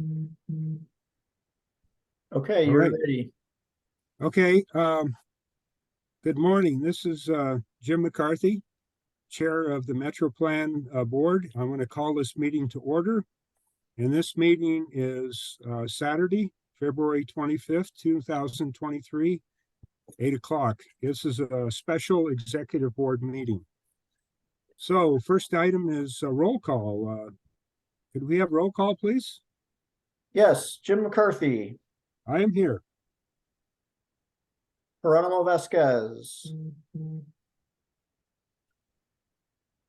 Okay, All you're right. ready. Okay. Good morning. This is Jim McCarthy, Chair of the Metro Plan Board. I'm going to call this meeting to order. And this meeting is Saturday, February 25th, 2023, 8 o'clock. This is a special executive board meeting. So first item is a roll call. Could we have roll call, please? Yes, Jim McCarthy, I am here. Geronimo Vasquez,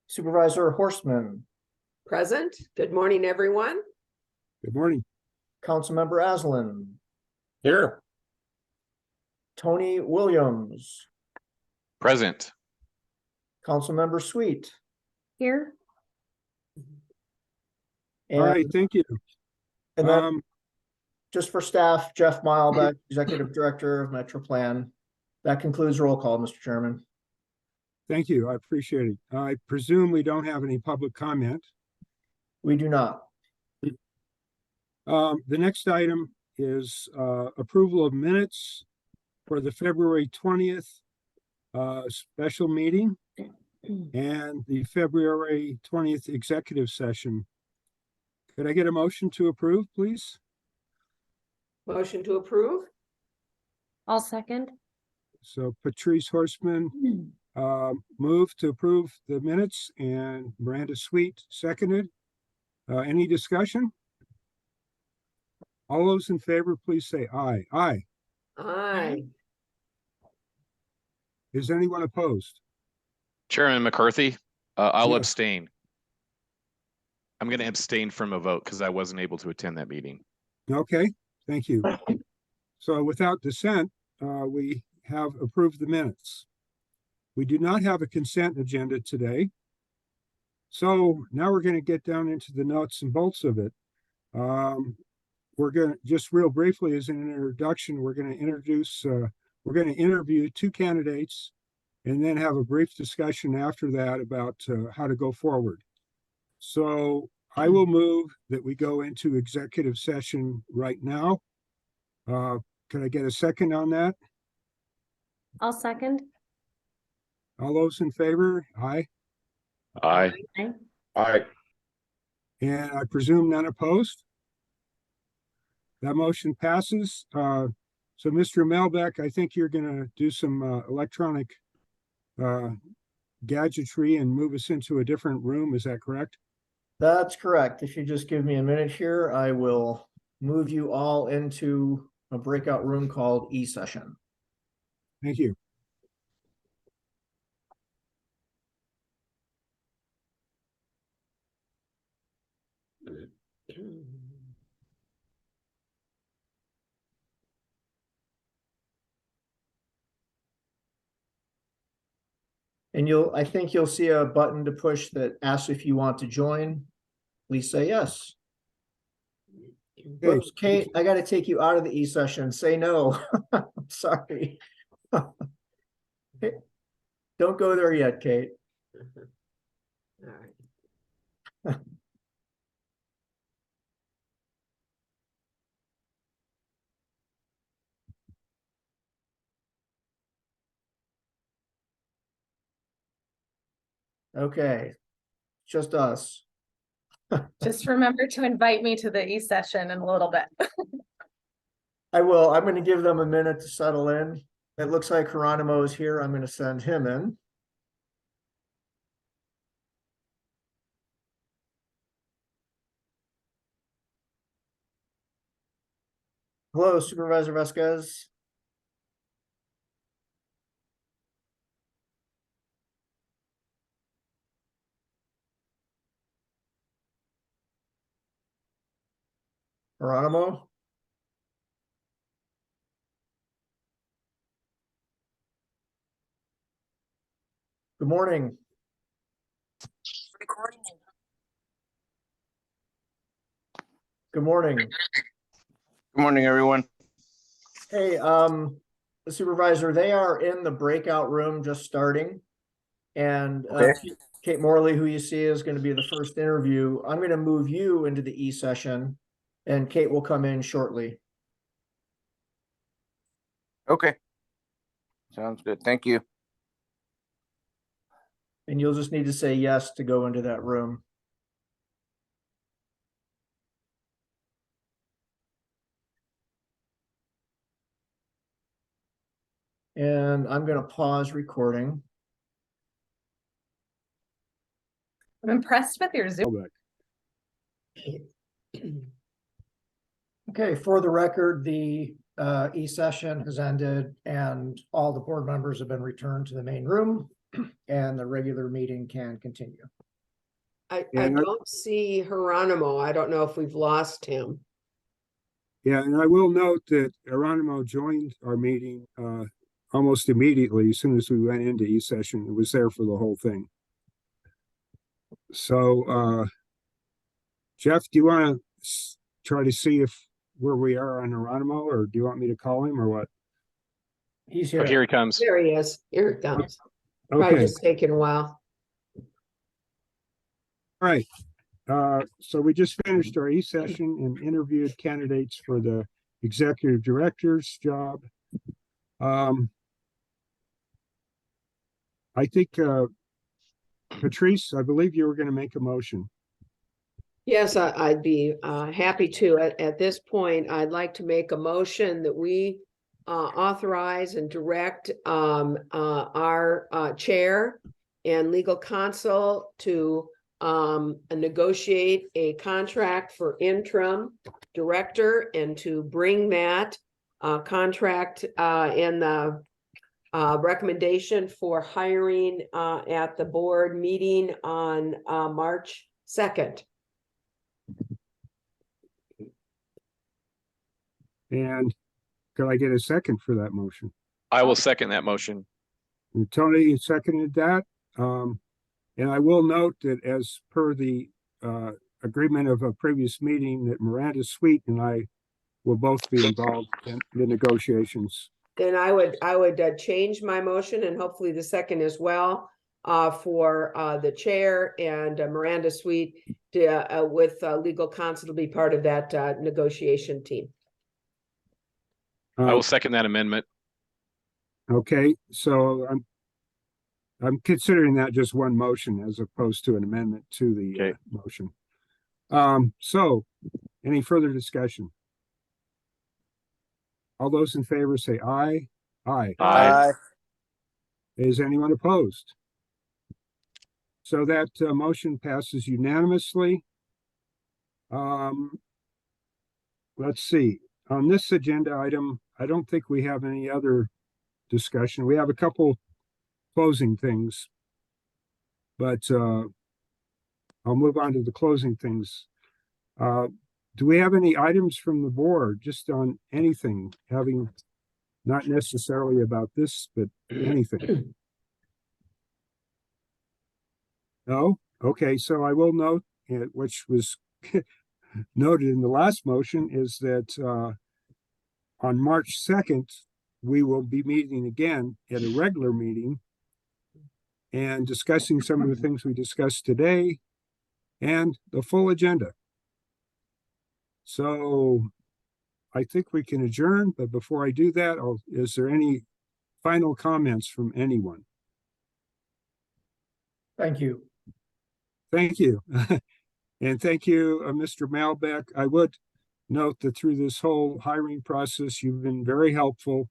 Supervisor Horstman, Present. Good morning, everyone. Good morning. Councilmember Aslan, Here. Tony Williams, Present. Councilmember Sweet. Here. All right. And, Thank you. and then just for staff, Jeff Milbeck, Executive Director of Metro Plan. That concludes roll call, Mr. Chairman. Thank you. I appreciate it. I presume we don't have any public comment. We do not. The next item is approval of minutes for the February 20th special meeting and the February 20th executive session. Could I get a motion to approve, please? Motion to approve. I'll second. So Patrice Horstman moved to approve the minutes and Miranda Sweet seconded. Any discussion? All those in favor, please say aye. Aye. Aye. Is anyone opposed? Chairman McCarthy, I'll Yes. abstain. I'm going to abstain from a vote because I wasn't able to attend that meeting. Okay, thank you. So without dissent, we have approved the minutes. We do not have a consent agenda today. So now we're going to get down into the nuts and bolts of it. We're going to just real briefly as an introduction, we're going to introduce, we're going to interview two candidates and then have a brief discussion after that about how to go forward. So I will move that we go into executive session right now. Can I get a second on that? I'll second. All those in favor? Aye. Aye. Aye. Aye. And I presume none opposed? That motion passes. So Mr. Milbeck, I think you're going to do some electronic gadgetry and move us into a different room. Is that correct? That's correct. If you just give me a minute here, I will move you all into a breakout room called E-Session. Thank you. And I think you'll see a button to push that asks if you want to join. Please say yes. Okay. Oops, Kate, I got to take you out of the E-Session. Say no. Sorry. Hey, don't go there yet, Kate. All right. Okay, just us. Just remember to invite me to the E-Session in a little bit. I will. I'm going to give them a minute to settle in. It looks like Geronimo is here. I'm going to send him in. Hello, Supervisor Vasquez. Geronimo. Good morning. Good morning. Good morning, everyone. Hey, Supervisor, they are in the breakout room just starting. And Okay. Kate Morley, who you see is going to be the first interview. I'm going to move you into the E-Session. and Kate will come in shortly. Okay. Sounds good. Thank you. And you'll just need to say yes to go into that room. And I'm going to pause recording. I'm impressed with your Zoom. Melbeck. Okay, for the record, the e-session has ended and all the board members have been returned to the main room and the regular meeting can continue. I And don't see Geronimo. I don't know if we've lost him. Yeah, and I will note that Geronimo joined our meeting almost immediately as soon as we went into e-session. It was there for the whole thing. So, Jeff, do you want to try to see if where we are on Geronimo, or do you want me to call him or what? He's Oh, here. here he comes. There he is. Here it comes. Probably Okay, just taking a while. all right. So we just finished our e-session and interviewed candidates for the executive director's job. I think, Patrice, I believe you were going to make a motion. Yes, I'd be happy to. At this point, I'd like to make a motion that we authorize and direct our chair and legal counsel to negotiate a contract for interim director and to bring that contract in the recommendation for hiring at the board meeting on March 2nd. And could I get a second for that motion? I will second that motion. And Tony seconded that. And I will note that as per the agreement of a previous meeting, that Miranda Sweet and I will both be involved in the negotiations. Then I would change my motion and hopefully the second as well for the chair and Miranda Sweet with legal counsel to be part of that negotiation team. I will second that amendment. Okay, so I'm considering that just one motion as opposed to an amendment to the Okay. motion. So any further discussion? All those in favor say aye. Aye. Aye. Is anyone opposed? So that motion passes unanimously. Let's see, on this agenda item, I don't think we have any other discussion. We have a couple closing things. But I'll move on to the closing things. Do we have any items from the board just on anything, having not necessarily about this, but anything? No? Okay, so I will note, which was noted in the last motion, is that on March 2nd, we will be meeting again at a regular meeting and discussing some of the things we discussed today and the full agenda. So I think we can adjourn, but before I do that, is there any final comments from anyone? Thank you. Thank you. And thank you, Mr. Malbeck. I would note that through this whole hiring process, you've been very helpful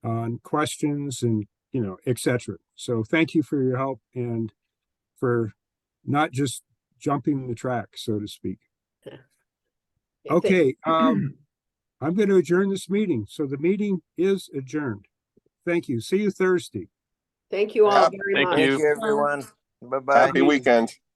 on questions and, et cetera. So thank you for your help and for not just jumping the track, so to speak. Okay, I'm going to adjourn this meeting. So the meeting is adjourned. Thank you. See you Thursday. Thank you all Yep. very Thank much. you. Thank you, everyone. Bye-bye. Happy weekend.